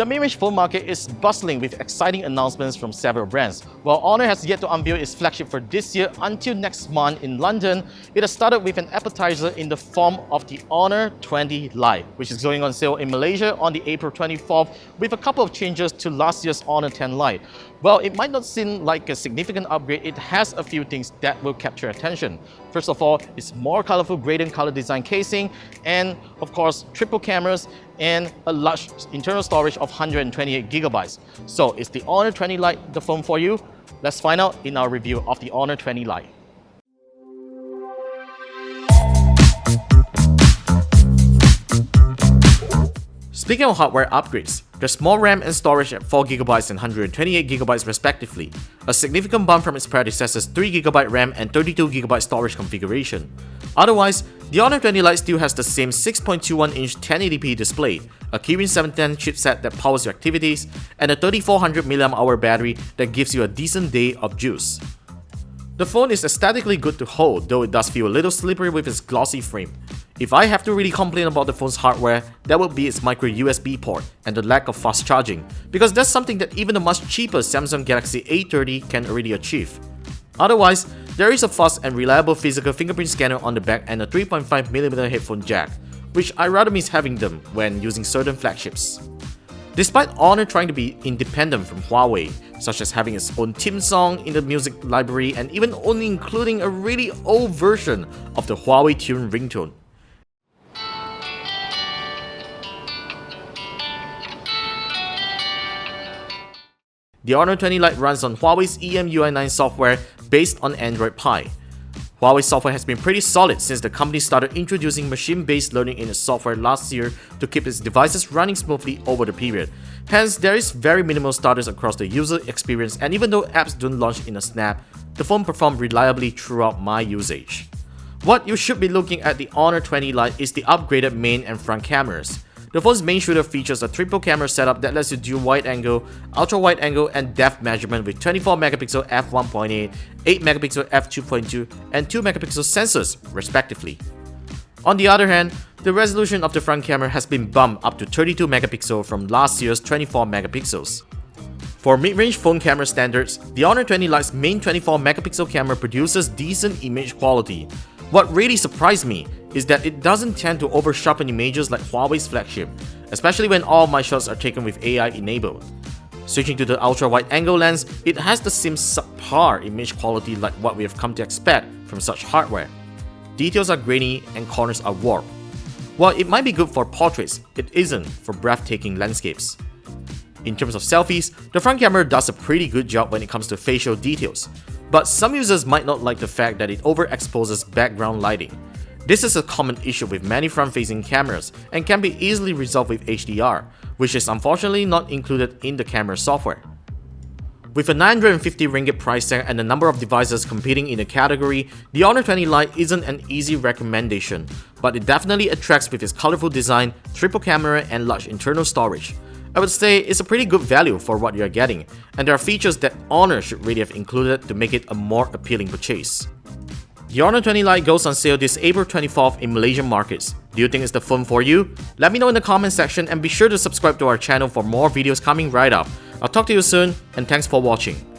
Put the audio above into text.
The mid-range phone market is bustling with exciting announcements from several brands. While Honor has yet to unveil its flagship for this year until next month in London, it has started with an appetizer in the form of the Honor 20 Lite, which is going on sale in Malaysia on the April 24th with a couple of changes to last year's Honor 10 Lite. While it might not seem like a significant upgrade, it has a few things that will capture attention. First of all, it's more colorful gradient color design casing and, of course, triple cameras and a large internal storage of 128GB. So is the Honor 20 Lite the phone for you? Let's find out in our review of the Honor 20 Lite. Speaking of hardware upgrades, there's more RAM and storage at 4GB and 128GB respectively, a significant bump from its predecessor's 3GB RAM and 32GB storage configuration. Otherwise, the Honor 20 Lite still has the same 6.21-inch 1080p display, a Kirin 710 chipset that powers your activities, and a 3400 mAh battery that gives you a decent day of juice. The phone is aesthetically good to hold, though it does feel a little slippery with its glossy frame. If I have to really complain about the phone's hardware, that would be its micro USB port and the lack of fast charging, because that's something that even the much cheaper Samsung Galaxy A30 can already achieve. Otherwise, there is a fast and reliable physical fingerprint scanner on the back and a 3.5mm headphone jack, which I rather miss having them when using certain flagships. Despite Honor trying to be independent from Huawei, such as having its own theme song in the music library and even only including a really old version of the Huawei tune ringtone, the Honor 20 Lite runs on Huawei's EMUI 9 software based on Android Pie. Huawei software has been pretty solid since the company started introducing machine-based learning in its software last year to keep its devices running smoothly over the period. Hence, there is very minimal stutters across the user experience, and even though apps don't launch in a snap, the phone performed reliably throughout my usage. What you should be looking at the Honor 20 Lite is the upgraded main and front cameras. The phone's main shooter features a triple camera setup that lets you do wide angle, ultra wide angle, and depth measurement with 24MP f1.8, 8MP f2.2, and 2MP sensors, respectively. On the other hand, the resolution of the front camera has been bumped up to 32MP from last year's 24MP. For mid-range phone camera standards, the Honor 20 Lite's main 24MP camera produces decent image quality. What really surprised me is that it doesn't tend to over-sharpen images like Huawei's flagship, especially when all my shots are taken with AI enabled. Switching to the ultra-wide-angle lens, it has the same subpar image quality like what we have come to expect from such hardware. Details are grainy and corners are warped. While it might be good for portraits, it isn't for breathtaking landscapes. In terms of selfies, the front camera does a pretty good job when it comes to facial details, but some users might not like the fact that it overexposes background lighting. This is a common issue with many front-facing cameras and can be easily resolved with HDR, which is unfortunately not included in the camera software. With a 950 ringgit price tag and the number of devices competing in the category, the Honor 20 Lite isn't an easy recommendation, but it definitely attracts with its colorful design, triple camera, and large internal storage. I would say it's a pretty good value for what you're getting, and there are features that Honor should really have included to make it a more appealing purchase. The Honor 20 Lite goes on sale this April 24th in Malaysian markets. Do you think it's the phone for you? Let me know in the comment section and be sure to subscribe to our channel for more videos coming right up. I'll talk to you soon, and thanks for watching.